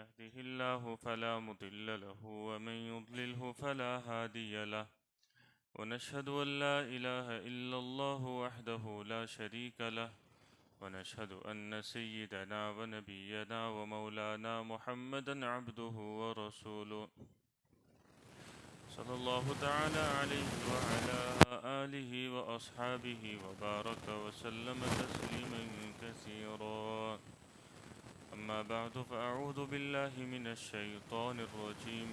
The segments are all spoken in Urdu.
يهده الله فلا مضل له ومن يضلله فلا هادي له ونشهد أن لا إله إلا الله وحده لا شريك له ونشهد أن سيدنا ونبينا ومولانا محمدا عبده ورسوله صلى الله تعالى عليه وعلى آله وأصحابه وبارك وسلم تسليما كثيرا أما بعد فأعوذ بالله من الشيطان الرجيم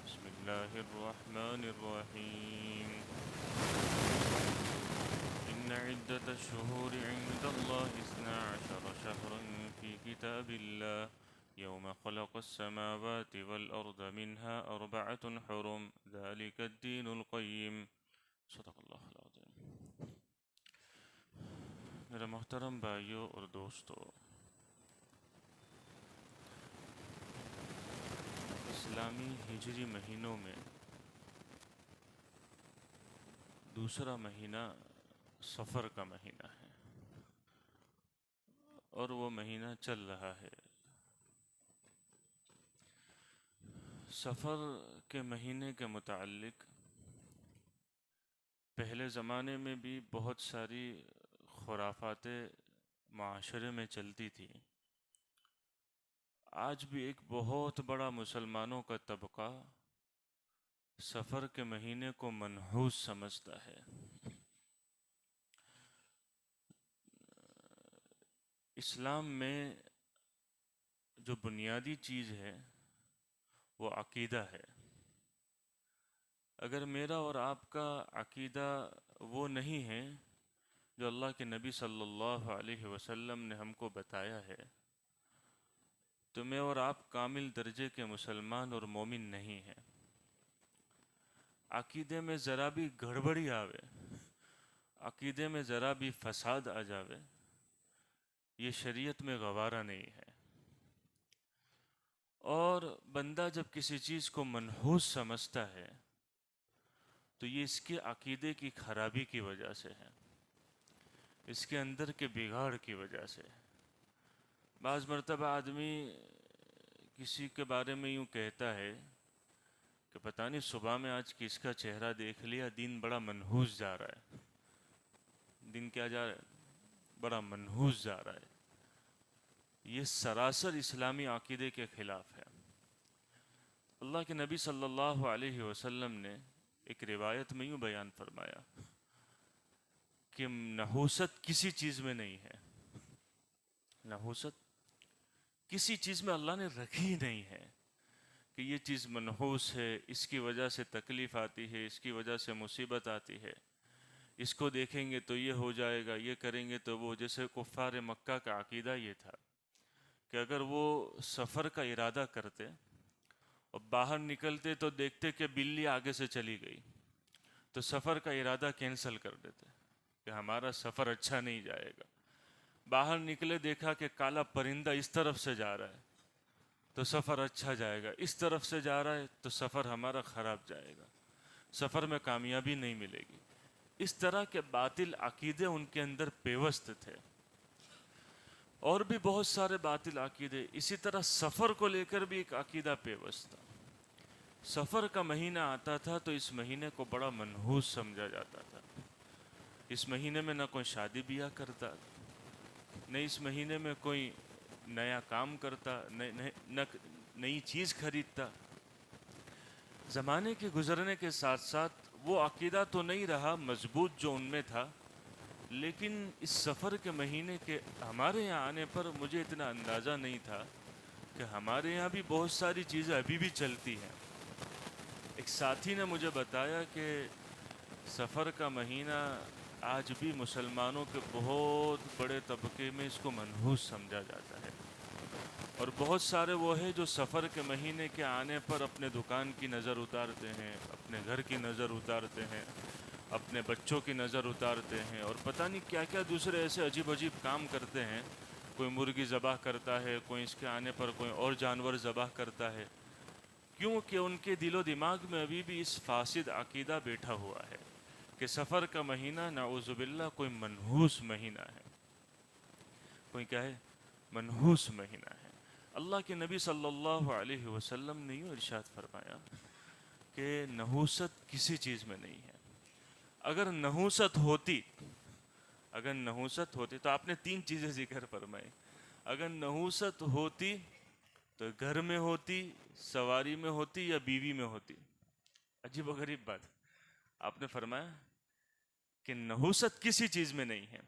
بسم الله الرحمن الرحيم إن عدة الشهور عند الله 12 شهرا في كتاب الله يوم خلق السماوات والأرض منها 4 حرم ذلك الدين القيم صدق اللہ العظیم۔ میرے محترم بھائیوں اور دوستو، اسلامی ہجری مہینوں میں دوسرا مہینہ سفر کا مہینہ ہے اور وہ مہینہ چل رہا ہے۔ سفر کے مہینے کے متعلق پہلے زمانے میں بھی بہت ساری خرافاتیں معاشرے میں چلتی تھی۔ آج بھی ایک بہت بڑا مسلمانوں کا طبقہ سفر کے مہینے کو منحوس سمجھتا ہے۔ اسلام میں جو بنیادی چیز ہے وہ عقیدہ ہے۔ اگر میرا اور آپ کا عقیدہ وہ نہیں ہے جو اللہ کے نبی صلی اللہ علیہ وسلم نے ہم کو بتایا ہے، تو میں اور آپ کامل درجے کے مسلمان اور مومن نہیں ہیں۔ عقیدے میں ذرا بھی گڑبڑی آوے، عقیدے میں ذرا بھی فساد آ جاوے، یہ شریعت میں گوارا نہیں ہے۔ اور بندہ جب کسی چیز کو منحوس سمجھتا ہے تو یہ اس کے عقیدے کی خرابی کی وجہ سے ہے، اس کے اندر کے بگاڑ کی وجہ سے۔ بعض مرتبہ آدمی کسی کے بارے میں یوں کہتا ہے کہ پتہ نہیں صبح میں آج کس کا چہرہ دیکھ لیا، دن بڑا منحوس جا رہا ہے۔ دن کیا جا رہا ہے؟ بڑا منحوس جا رہا ہے۔ یہ سراسر اسلامی عقیدے کے خلاف ہے۔ اللہ کے نبی صلی اللہ علیہ وسلم نے ایک روایت میں یوں بیان فرمایا کہ نحوست کسی چیز میں نہیں ہے، نحوست کسی چیز میں اللہ نے رکھی ہی نہیں ہے کہ یہ چیز منحوس ہے، اس کی وجہ سے تکلیف آتی ہے، اس کی وجہ سے مصیبت آتی ہے، اس کو دیکھیں گے تو یہ ہو جائے گا، یہ کریں گے تو وہ۔ جیسے کفار مکہ کا عقیدہ یہ تھا کہ اگر وہ سفر کا ارادہ کرتے اور باہر نکلتے تو دیکھتے کہ بلی آگے سے چلی گئی تو سفر کا ارادہ کینسل کر دیتے کہ ہمارا سفر اچھا نہیں جائے گا۔ باہر نکلے دیکھا کہ کالا پرندہ اس طرف سے جا رہا ہے تو سفر اچھا جائے گا، اس طرف سے جا رہا ہے تو سفر ہمارا خراب جائے گا، سفر میں کامیابی نہیں ملے گی۔ اس طرح کے باطل عقیدے ان کے اندر پیوست تھے، اور بھی بہت سارے باطل عقیدے۔ اسی طرح سفر کو لے کر بھی ایک عقیدہ پیوست تھا۔ سفر کا مہینہ آتا تھا تو اس مہینے کو بڑا منحوس سمجھا جاتا تھا۔ اس مہینے میں نہ کوئی شادی بیاہ کرتا، نہ اس مہینے میں کوئی نیا کام کرتا، نہ نئی چیز خریدتا۔ زمانے کے گزرنے کے ساتھ ساتھ وہ عقیدہ تو نہیں رہا مضبوط جو ان میں تھا، لیکن اس سفر کے مہینے کے ہمارے یہاں آنے پر مجھے اتنا اندازہ نہیں تھا کہ ہمارے یہاں بھی بہت ساری چیزیں ابھی بھی چلتی ہیں۔ ایک ساتھی نے مجھے بتایا کہ سفر کا مہینہ آج بھی مسلمانوں کے بہت بڑے طبقے میں اس کو منحوس سمجھا جاتا ہے، اور بہت سارے وہ ہیں جو سفر کے مہینے کے آنے پر اپنے دکان کی نظر اتارتے ہیں، اپنے گھر کی نظر اتارتے ہیں، اپنے بچوں کی نظر اتارتے ہیں، اور پتہ نہیں کیا کیا دوسرے ایسے عجیب عجیب کام کرتے ہیں۔ کوئی مرغی ذبح کرتا ہے، کوئی اس کے آنے پر کوئی اور جانور ذبح کرتا ہے، کیونکہ ان کے دل و دماغ میں ابھی بھی اس فاسد عقیدہ بیٹھا ہوا ہے کہ سفر کا مہینہ نعوذ باللہ کوئی منحوس مہینہ ہے، کوئی کیا ہے؟ منحوس مہینہ ہے۔ اللہ کے نبی صلی اللہ علیہ وسلم نے یوں ارشاد فرمایا کہ نحوست کسی چیز میں نہیں ہے. اگر نحوست ہوتی تو آپ نے 3 چیزیں ذکر فرمائی. اگر نحوست ہوتی تو گھر میں ہوتی، سواری میں ہوتی، یا بیوی میں ہوتی. عجیب و غریب بات. آپ نے فرمایا کہ نحوست کسی چیز میں نہیں ہے،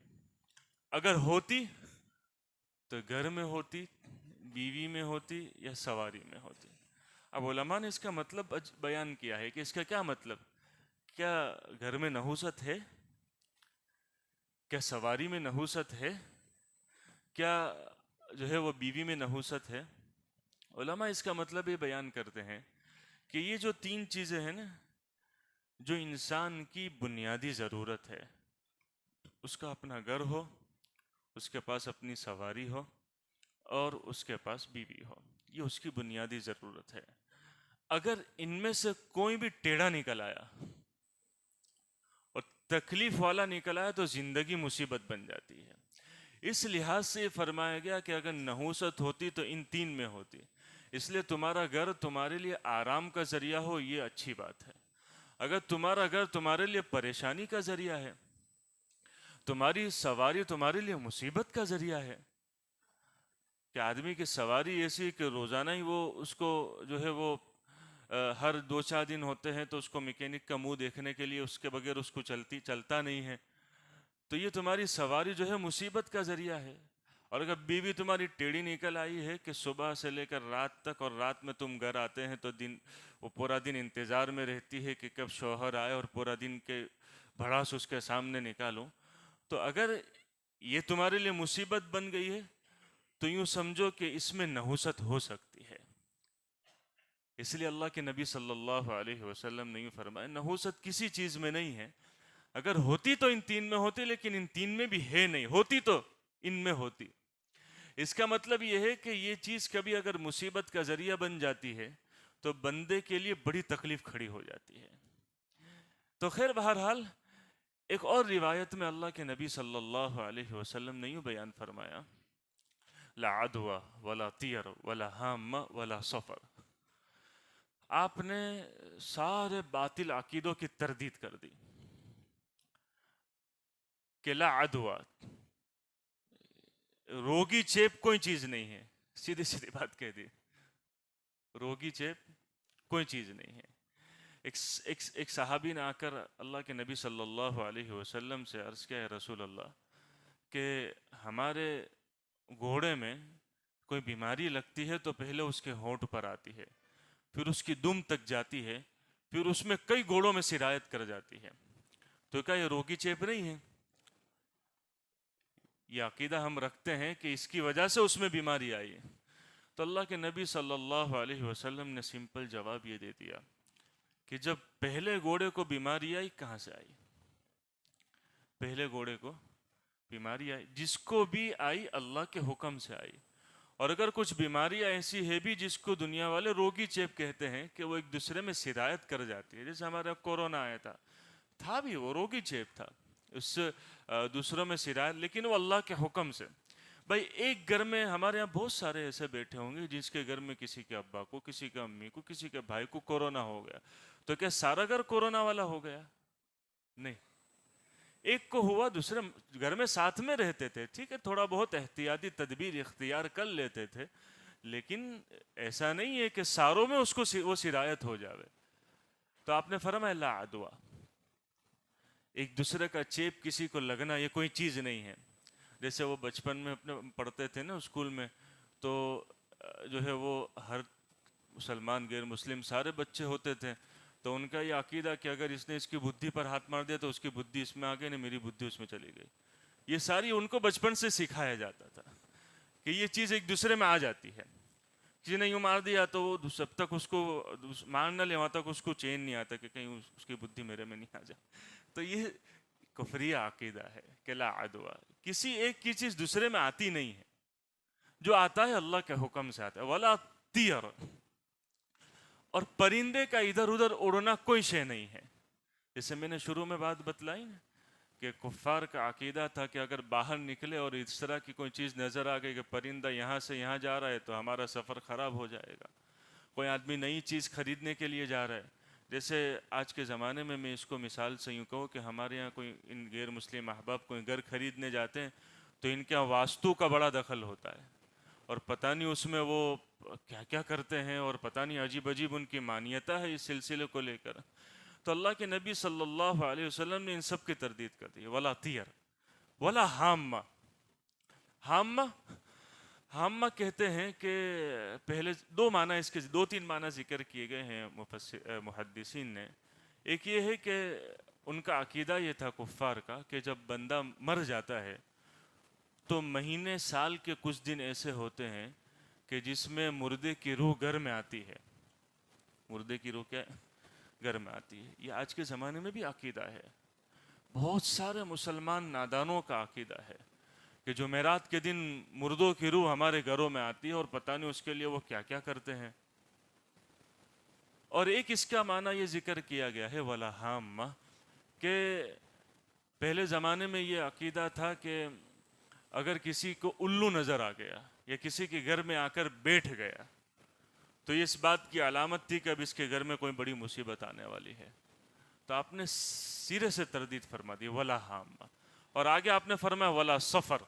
اگر ہوتی تو گھر میں ہوتی، بیوی میں ہوتی، یا سواری میں ہوتی. اب علماء نے اس کا مطلب بیان کیا ہے کہ اس کا کیا مطلب، کیا گھر میں نحوست ہے، کیا سواری میں نحوست ہے، کیا جو ہے وہ بیوی میں نحوست ہے. علماء اس کا مطلب یہ بیان کرتے ہیں کہ یہ جو 3 چیزیں ہیں نا، جو انسان کی بنیادی ضرورت ہے، اس کا اپنا گھر ہو، اس کے پاس اپنی سواری ہو، اور اس کے پاس بیوی ہو، یہ اس کی بنیادی ضرورت ہے. اگر ان میں سے کوئی بھی ٹیڑھا نکل آیا اور تکلیف والا نکل آیا تو زندگی مصیبت بن جاتی ہے. اس لحاظ سے فرمایا گیا کہ اگر نحوست ہوتی تو ان 3 میں ہوتی. اس لیے تمہارا گھر تمہارے لیے آرام کا ذریعہ ہو، یہ اچھی بات ہے. اگر تمہارا گھر تمہارے لیے پریشانی کا ذریعہ ہے، تمہاری سواری تمہارے لیے مصیبت کا ذریعہ ہے، کہ آدمی کی سواری ایسی کہ روزانہ ہی وہ اس کو جو ہے وہ ہر 2-4 دن ہوتے ہیں تو اس کو میکینک کا منہ دیکھنے کے لیے اس کے بغیر اس کو چلتا نہیں ہے، تو یہ تمہاری سواری جو ہے مصیبت کا ذریعہ ہے. اور اگر بیوی تمہاری ٹیڑھی نکل آئی ہے کہ صبح سے لے کر رات تک، اور رات میں تم گھر آتے ہیں تو وہ پورا دن انتظار میں رہتی ہے کہ کب شوہر آئے اور پورا دن کے بھڑاس اس کے سامنے نکالوں، تو اگر یہ تمہارے لیے مصیبت بن گئی ہے تو یوں سمجھو کہ اس میں نحوست ہو سکتی ہے. اس لیے اللہ کے نبی صلی اللہ علیہ وسلم نے یوں فرمایا نحوست کسی چیز میں نہیں ہے، اگر ہوتی تو ان 3 میں ہوتی، لیکن ان 3 میں بھی ہے نہیں، ہوتی تو ان میں ہوتی. اس کا مطلب یہ ہے کہ یہ چیز کبھی اگر مصیبت کا ذریعہ بن جاتی ہے تو بندے کے لیے بڑی تکلیف کھڑی ہو جاتی ہے. تو خیر بہرحال ایک اور روایت میں اللہ کے نبی صلی اللہ علیہ وسلم نے یوں بیان فرمایا لا عدوى ولا طیر ولا ہام ولا سفر. آپ نے سارے باطل عقیدوں کی تردید کر دی کہ لا عدوى، روگی چیپ کوئی چیز نہیں ہے. سیدھی سیدھی بات کہہ دی، روگی چیپ کوئی چیز نہیں ہے. ایک صحابی نے آ کر اللہ کے نبی صلی اللہ علیہ وسلم سے عرض کیا ہے رسول اللہ کہ ہمارے گھوڑے میں کوئی بیماری لگتی ہے تو پہلے اس کے ہونٹ پر آتی ہے، پھر اس کی دم تک جاتی ہے، پھر اس میں کئی گھوڑوں میں سرایت کر جاتی ہے، تو کیا یہ روگی چیپ نہیں ہے؟ یہ عقیدہ ہم رکھتے ہیں کہ اس کی وجہ سے اس میں بیماری آئی ہے. تو اللہ کے نبی صلی اللہ علیہ وسلم نے سمپل جواب یہ دے دیا کہ جب پہلے گھوڑے کو بیماری آئی کہاں سے آئی؟ پہلے گھوڑے کو بیماری آئی، جس کو بھی آئی اللہ کے حکم سے آئی. اور اگر کچھ بیماری ایسی ہے بھی جس کو دنیا والے روگی چیپ کہتے ہیں کہ وہ ایک دوسرے میں سرایت کر جاتی ہے، جیسے ہمارا کورونا آیا تھا بھی وہ روگی چیپ تھا، اس سے دوسروں میں سرایت، لیکن وہ اللہ کے حکم سے. بھائی ایک گھر میں ہمارے یہاں بہت سارے ایسے بیٹھے ہوں گے جس کے گھر میں کسی کے ابا کو، کسی کے امی کو، کسی کے بھائی کو کورونا ہو گیا، تو کیا سارا گھر کورونا والا ہو گیا؟ نہیں، ایک کو ہوا، دوسرے گھر میں ساتھ میں رہتے تھے، ٹھیک ہے تھوڑا بہت احتیاطی تدبیر اختیار کر لیتے تھے، لیکن ایسا نہیں ہے کہ ساروں میں اس کو وہ سرایت ہو جاوے. تو آپ نے فرمایا لا عدوى، ایک دوسرے کا چیپ کسی کو لگنا یہ کوئی چیز نہیں ہے. جیسے وہ بچپن میں اپنے پڑھتے تھے نا اسکول میں، تو جو ہے وہ ہر مسلمان غیر مسلم سارے بچے ہوتے تھے، تو ان کا یہ عقیدہ کہ اگر اس نے اس کی بدھی پر ہاتھ مار دیا تو اس کی بدھی اس میں آ گئی، نہیں میری بدھی اس میں چلی گئی. یہ ساری ان کو بچپن سے سکھایا جاتا تھا کہ یہ چیز ایک دوسرے میں آ جاتی ہے. کسی نے یوں مار دیا تو وہ جب تک اس کو مار نہ لے وہاں تک اس کو چین نہیں آتا کہ کہیں اس کی بدھی میرے میں نہیں آ جائے. تو یہ کفریہ عقیدہ ہے کہ لا عدوى، کسی ایک کی چیز دوسرے میں آتی نہیں ہے، جو آتا ہے اللہ کے حکم سے آتا ہے. ولا طیر، اور پرندے کا ادھر ادھر اڑنا کوئی شے نہیں ہے. جیسے میں نے شروع میں بات بتلائی نا کہ کفار کا عقیدہ تھا کہ اگر باہر نکلے اور اس طرح کی کوئی چیز نظر آ گئی کہ پرندہ یہاں سے یہاں جا رہا ہے تو ہمارا سفر خراب ہو جائے گا. کوئی آدمی نئی چیز خریدنے کے لیے جا رہا ہے, جیسے آج کے زمانے میں اس کو مثال سے یوں کہوں کہ ہمارے یہاں کوئی ان غیر مسلم احباب کوئی گھر خریدنے جاتے ہیں تو ان کے یہاں واستو کا بڑا دخل ہوتا ہے, اور پتہ نہیں اس میں وہ کیا کیا کرتے ہیں, اور پتہ نہیں عجیب عجیب ان کی مانیتہ ہے اس سلسلے کو لے کر. تو اللہ کے نبی صلی اللہ علیہ وسلم نے ان سب کی تردید کر دی. ولا طیر ولا حامہ. حامہ کہتے ہیں کہ پہلے دو معنی, اس کے دو تین معنی ذکر کیے گئے ہیں محدثین نے. ایک یہ ہے کہ ان کا عقیدہ یہ تھا کفار کا کہ جب بندہ مر جاتا ہے تو مہینے سال کے کچھ دن ایسے ہوتے ہیں کہ جس میں مردے کی روح گھر میں آتی ہے. مردے کی روح کیا گھر میں آتی ہے. یہ آج کے زمانے میں بھی عقیدہ ہے, بہت سارے مسلمان نادانوں کا عقیدہ ہے کہ جمعرات کے دن مردوں کی روح ہمارے گھروں میں آتی ہے اور پتہ نہیں اس کے لیے وہ کیا کیا کرتے ہیں. اور ایک اس کا معنی یہ ذکر کیا گیا ہے ولا حامہ, کہ پہلے زمانے میں یہ عقیدہ تھا کہ اگر کسی کو الو نظر آ گیا یا کسی کے گھر میں آ کر بیٹھ گیا تو یہ اس بات کی علامت تھی کہ اب اس کے گھر میں کوئی بڑی مصیبت آنے والی ہے. تو آپ نے سیرے سے تردید فرما دی ولا حامہ, اور آگے آپ نے فرمایا ولا سفر,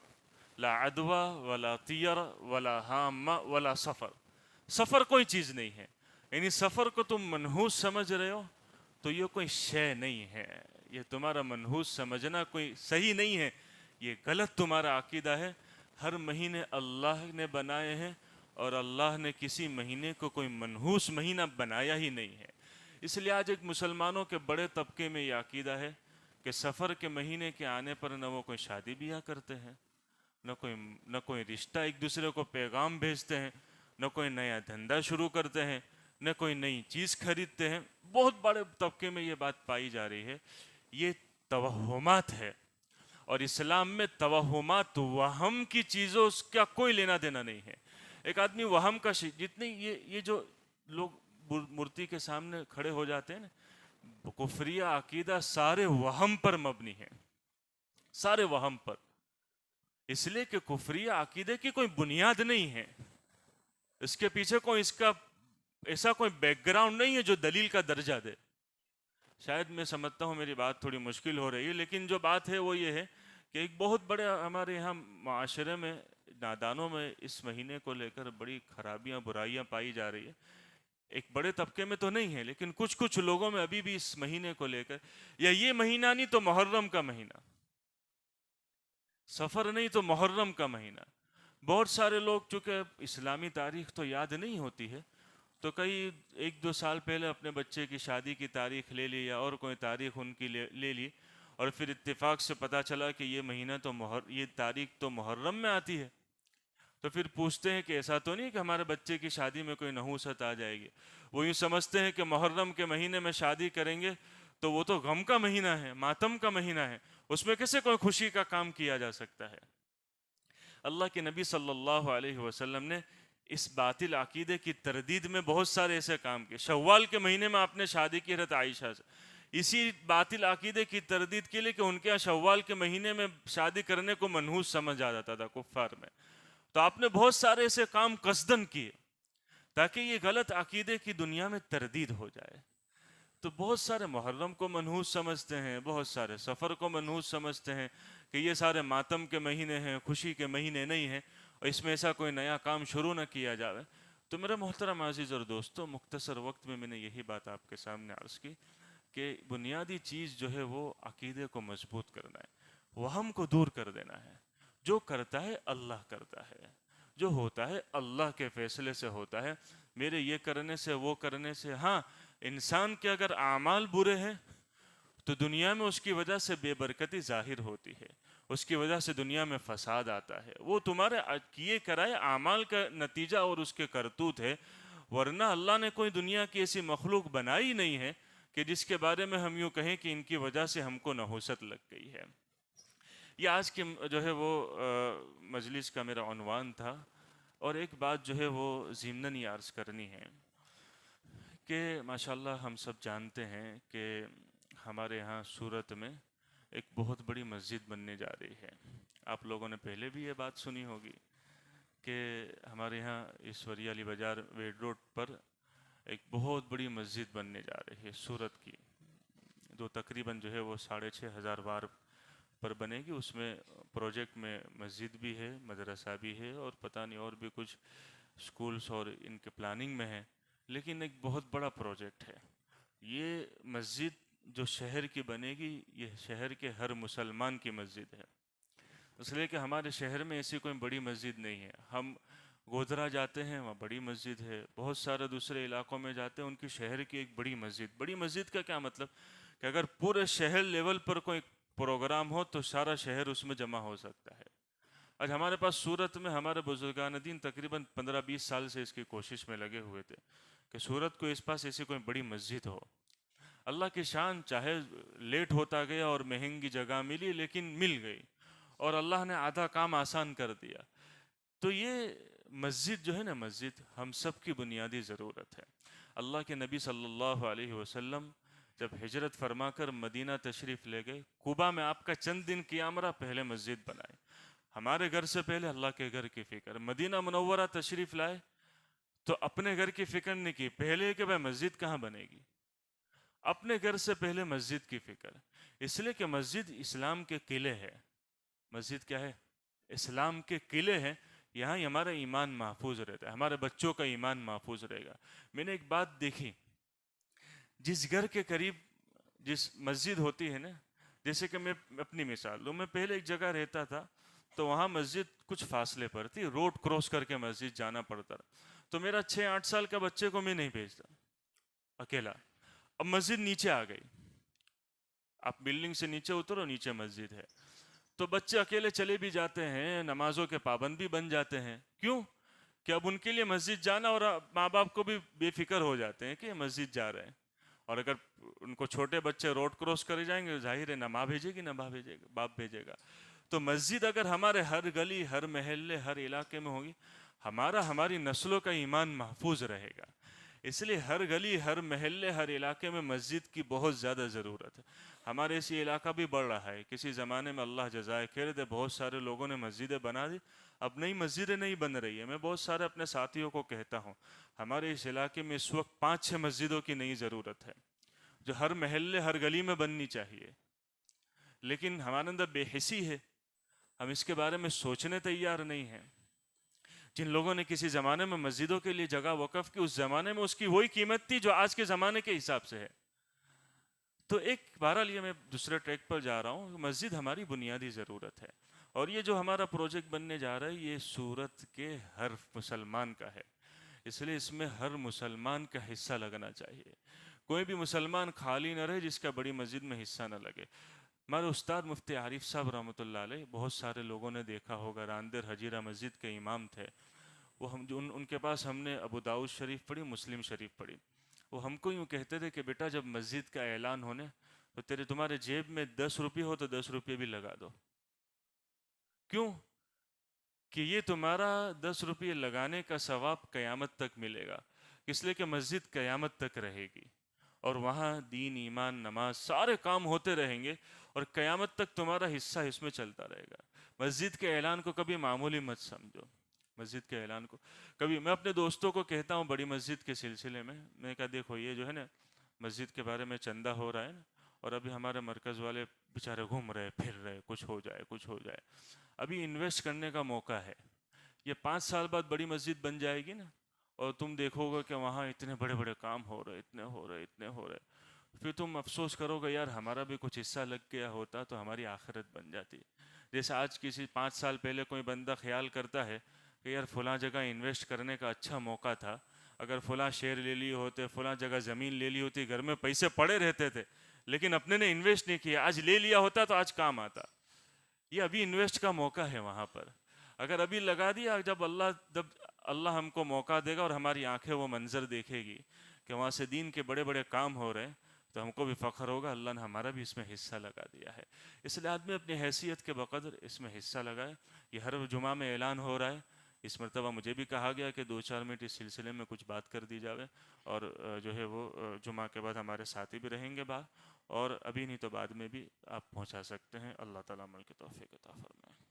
لا عدوہ ولا طیر ولا حامہ ولا سفر. سفر کوئی چیز نہیں ہے, یعنی سفر کو تم منحوس سمجھ رہے ہو تو یہ کوئی شے نہیں ہے. یہ تمہارا منحوس سمجھنا کوئی صحیح نہیں ہے, یہ غلط تمہارا عقیدہ ہے. ہر مہینے اللہ نے بنائے ہیں اور اللہ نے کسی مہینے کو کوئی منحوس مہینہ بنایا ہی نہیں ہے. اس لیے آج ایک مسلمانوں کے بڑے طبقے میں یہ عقیدہ ہے کہ سفر کے مہینے کے آنے پر نہ وہ کوئی شادی بیاہ کرتے ہیں, نہ کوئی رشتہ ایک دوسرے کو پیغام بھیجتے ہیں, نہ کوئی نیا دھندا شروع کرتے ہیں, نہ کوئی نئی چیز خریدتے ہیں. بہت بڑے طبقے میں یہ بات پائی جا رہی ہے. یہ توہمات ہے, اور اسلام میں توہمات وہم کی چیزوں اس کا کوئی لینا دینا نہیں ہے. ایک آدمی وہم کا جتنے یہ جو لوگ مورتی کے سامنے کھڑے ہو جاتے ہیں نا, کفریہ عقیدہ سارے وہم پر مبنی ہیں, سارے وہم پر. اس لیے کہ کفریہ عقیدے کی کوئی بنیاد نہیں ہے, اس کے پیچھے کوئی اس کا ایسا کوئی بیک گراؤنڈ نہیں ہے جو دلیل کا درجہ دے. شاید میں سمجھتا ہوں میری بات تھوڑی مشکل ہو رہی ہے, لیکن جو بات ہے وہ یہ ہے کہ ایک بہت بڑے ہمارے یہاں معاشرے میں نادانوں میں اس مہینے کو لے کر بڑی خرابیاں برائیاں پائی جا رہی ہے. ایک بڑے طبقے میں تو نہیں ہے, لیکن کچھ لوگوں میں ابھی بھی اس مہینے کو لے کر, یا یہ مہینہ نہیں تو محرم کا مہینہ, سفر نہیں تو محرم کا مہینہ. بہت سارے لوگ چونکہ اسلامی تاریخ تو یاد نہیں ہوتی ہے تو کئی 1-2 سال پہلے اپنے بچے کی شادی کی تاریخ لے لی یا اور کوئی تاریخ ان کی لے لی, اور پھر اتفاق سے پتہ چلا کہ یہ مہینہ تو یہ تاریخ تو محرم میں آتی ہے. تو پھر پوچھتے ہیں کہ ایسا تو نہیں کہ ہمارے بچے کی شادی میں کوئی نحوست آ جائے گی. وہ یوں سمجھتے ہیں کہ محرم کے مہینے میں شادی کریں گے تو وہ تو غم کا مہینہ ہے, ماتم کا مہینہ ہے, اس میں کیسے کوئی خوشی کا کام کیا جا سکتا ہے. اللہ کے نبی صلی اللہ علیہ وسلم نے اس باطل عقیدے کی تردید میں بہت سارے ایسے کام کیے. شوال کے مہینے میں آپ نے شادی کی حضرت عائشہ سے, اسی باطل عقیدے کی تردید کے لیے کہ ان کے یہاں شوال کے مہینے میں شادی کرنے کو منحوس سمجھ آ جاتا تھا کفار میں. تو آپ نے بہت سارے ایسے کام قصدن کیے تاکہ یہ غلط عقیدے کی دنیا میں تردید ہو جائے. تو بہت سارے محرم کو منحوس سمجھتے ہیں, بہت سارے سفر کو منحوس سمجھتے ہیں کہ یہ سارے ماتم کے مہینے ہیں, خوشی کے مہینے نہیں ہیں, اور اس میں ایسا کوئی نیا کام شروع نہ کیا جاوے. تو میرے محترم عزیز اور دوستو, مختصر وقت میں نے یہی بات آپ کے سامنے عرض کی کہ بنیادی چیز جو ہے وہ عقیدے کو مضبوط کرنا ہے, وہم کو دور کر دینا ہے. جو کرتا ہے اللہ کرتا ہے, جو ہوتا ہے اللہ کے فیصلے سے ہوتا ہے, میرے یہ کرنے سے وہ کرنے سے. ہاں, انسان کے اگر اعمال برے ہیں تو دنیا میں اس کی وجہ سے بے برکتی ظاہر ہوتی ہے, اس کی وجہ سے دنیا میں فساد آتا ہے. وہ تمہارے کیے کرائے اعمال کا نتیجہ اور اس کے کرتوت ہے, ورنہ اللہ نے کوئی دنیا کی ایسی مخلوق بنائی نہیں ہے کہ جس کے بارے میں ہم یوں کہیں کہ ان کی وجہ سے ہم کو نحوست لگ گئی ہے. یہ آج کی جو ہے وہ مجلس کا میرا عنوان تھا. اور ایک بات جو ہے وہ ضمناً یہ عرض کرنی ہے کہ ماشاءاللہ ہم سب جانتے ہیں کہ ہمارے ہاں سورت میں ایک بہت بڑی مسجد بننے جا رہی ہے. آپ لوگوں نے پہلے بھی یہ بات سنی ہوگی کہ ہمارے یہاں ایشوری علی بازار ویڈ روڈ پر ایک بہت بڑی مسجد بننے جا رہی ہے سورت کی، جو تقریباً جو ہے وہ 6,500 وار پر بنے گی. اس میں پروجیکٹ میں مسجد بھی ہے، مدرسہ بھی ہے، اور پتہ نہیں اور بھی کچھ سکولز اور ان کے پلاننگ میں ہے. لیکن ایک بہت بڑا پروجیکٹ ہے. یہ مسجد جو شہر کی بنے گی، یہ شہر کے ہر مسلمان کی مسجد ہے. اس لیے کہ ہمارے شہر میں ایسی کوئی بڑی مسجد نہیں ہے. ہم گودرا جاتے ہیں، وہاں بڑی مسجد ہے. بہت سارے دوسرے علاقوں میں جاتے ہیں، ان کی شہر کی ایک بڑی مسجد. بڑی مسجد کا کیا مطلب کہ اگر پورے شہر لیول پر کوئی پروگرام ہو تو سارا شہر اس میں جمع ہو سکتا ہے. آج ہمارے پاس سورت میں ہمارے بزرگان دین تقریباً 15-20 سال سے اس کی کوشش میں لگے ہوئے تھے کہ سورت کو اس پاس ایسی کوئی بڑی مسجد ہو. اللہ کی شان، چاہے لیٹ ہوتا گیا اور مہنگی جگہ ملی لیکن مل گئی، اور اللہ نے آدھا کام آسان کر دیا. تو یہ مسجد جو ہے نا، مسجد ہم سب کی بنیادی ضرورت ہے. اللہ کے نبی صلی اللہ علیہ وسلم جب ہجرت فرما کر مدینہ تشریف لے گئے، قباء میں آپ کا چند دن قیام رہا، پہلے مسجد بنائے. ہمارے گھر سے پہلے اللہ کے گھر کی فکر. مدینہ منورہ تشریف لائے تو اپنے گھر کی فکر نہیں کی، پہلے کہ بھائی مسجد کہاں بنے گی. اپنے گھر سے پہلے مسجد کی فکر. اس لیے کہ مسجد اسلام کے قلعے ہے. مسجد کیا ہے؟ اسلام کے قلعے ہیں. یہاں ہی ہمارا ایمان محفوظ رہتا ہے، ہمارے بچوں کا ایمان محفوظ رہے گا. میں نے ایک بات دیکھی، جس گھر کے قریب جس مسجد ہوتی ہے نا، جیسے کہ میں اپنی مثال لوں، میں پہلے ایک جگہ رہتا تھا تو وہاں مسجد کچھ فاصلے پر تھی، روڈ کراس کر کے مسجد جانا پڑتا. تو میرا 6-8 سال کا بچے کو میں نہیں بھیجتا اکیلا. اب مسجد نیچے آ گئی، آپ بلڈنگ سے نیچے اترو، نیچے مسجد ہے. تو بچے اکیلے چلے بھی جاتے ہیں، نمازوں کے پابند بھی بن جاتے ہیں. کیوں؟ کہ اب ان کے لیے مسجد جانا، اور ماں باپ کو بھی بے فکر ہو جاتے ہیں کہ مسجد جا رہے ہیں. اور اگر ان کو چھوٹے بچے روڈ کراس کرے جائیں گے، ظاہر ہے نہ ماں بھیجے گی نہ باپ بھیجے گا. تو مسجد اگر ہمارے ہر گلی، ہر محلے، ہر علاقے میں ہوگی، ہماری نسلوں کا ایمان محفوظ رہے گا. اس لیے ہر گلی، ہر محلے، ہر علاقے میں مسجد کی بہت زیادہ ضرورت ہے. ہمارے اسی علاقہ بھی بڑھ رہا ہے. کسی زمانے میں اللہ جزائے خیر دے، بہت سارے لوگوں نے مسجدیں بنا دی. اب نئی مسجدیں نہیں بن رہی ہیں. میں بہت سارے اپنے ساتھیوں کو کہتا ہوں، ہمارے اس علاقے میں اس وقت 5-6 مسجدوں کی نئی ضرورت ہے، جو ہر محلے، ہر گلی میں بننی چاہیے. لیکن ہمارے اندر بے حسی ہے، ہم اس کے بارے میں سوچنے تیار نہیں ہیں. جن لوگوں نے کسی زمانے میں مسجدوں کے لیے جگہ وقف کی، اس زمانے میں اس کی وہی قیمت تھی جو آج کے زمانے کے حساب سے ہے. تو ایک بہرحال یہ میں دوسرے ٹریک پر جا رہا ہوں، مسجد ہماری بنیادی ضرورت ہے. اور یہ جو ہمارا پروجیکٹ بننے جا رہا ہے، یہ سورت کے ہر مسلمان کا ہے. اس لیے اس میں ہر مسلمان کا حصہ لگنا چاہیے. کوئی بھی مسلمان خالی نہ رہے جس کا بڑی مسجد میں حصہ نہ لگے. ہمارے استاد مفتی عارف صاحب رحمۃ اللہ علیہ، بہت سارے لوگوں نے دیکھا ہوگا، راندر حجیرہ مسجد کے امام تھے. وہ ان کے پاس ہم نے ابو داؤد شریف پڑھی، مسلم شریف پڑھی. وہ ہم کو یوں کہتے تھے کہ بیٹا جب مسجد کا اعلان ہونے تو تمہارے جیب میں 10 روپے ہو تو 10 روپے بھی لگا دو. کیوں؟ کہ یہ تمہارا 10 روپے لگانے کا ثواب قیامت تک ملے گا. اس لیے کہ مسجد قیامت تک رہے گی، اور وہاں دین، ایمان، نماز سارے کام ہوتے رہیں گے، اور قیامت تک تمہارا حصہ اس میں چلتا رہے گا. مسجد کے اعلان کو کبھی معمولی مت سمجھو. مسجد کے اعلان کو کبھی، میں اپنے دوستوں کو کہتا ہوں بڑی مسجد کے سلسلے میں کہا دیکھو یہ جو ہے نا مسجد کے بارے میں چندہ ہو رہا ہے نا، اور ابھی ہمارے مرکز والے بیچارے گھوم رہے پھر رہے، کچھ ہو جائے کچھ ہو جائے. ابھی انویسٹ کرنے کا موقع ہے. یہ 5 سال بعد بڑی مسجد بن جائے گی نا، اور تم دیکھو گے کہ وہاں اتنے بڑے بڑے کام ہو رہے، اتنے ہو رہے. پھر تم افسوس کرو گے یار ہمارا بھی کچھ حصہ لگ گیا ہوتا تو ہماری آخرت بن جاتی. جیسے آج کسی 5 سال پہلے کوئی بندہ خیال کرتا ہے کہ یار فلاں جگہ انویسٹ کرنے کا اچھا موقع تھا، اگر فلاں شیئر لے لیے ہوتے، فلاں جگہ زمین لے لی ہوتی، گھر میں پیسے پڑے رہتے تھے لیکن اپنے نے انویسٹ نہیں کیا، آج لے لیا ہوتا تو آج کام آتا. یہ ابھی انویسٹ کا موقع ہے وہاں پر. اگر ابھی لگا دیا، جب اللہ ہم کو موقع دے گا اور ہماری آنکھیں وہ منظر دیکھے گی کہ وہاں سے دین کے بڑے بڑے کام ہو رہے ہیں، تو ہم کو بھی فخر ہوگا اللہ نے ہمارا بھی اس میں حصہ لگا دیا ہے. اس لیے آدمی اپنی حیثیت کے بقدر اس میں حصہ لگائے. یہ ہر جمعہ میں اعلان ہو رہا ہے. اس مرتبہ مجھے بھی کہا گیا کہ 2-4 منٹ اس سلسلے میں کچھ بات کر دی جاوے، اور جو ہے وہ جمعہ کے بعد ہمارے ساتھی بھی رہیں گے باہر، اور ابھی نہیں تو بعد میں بھی آپ پہنچا سکتے ہیں۔ اللہ تعالیٰ عمل کی توفیق عطا فرمائے۔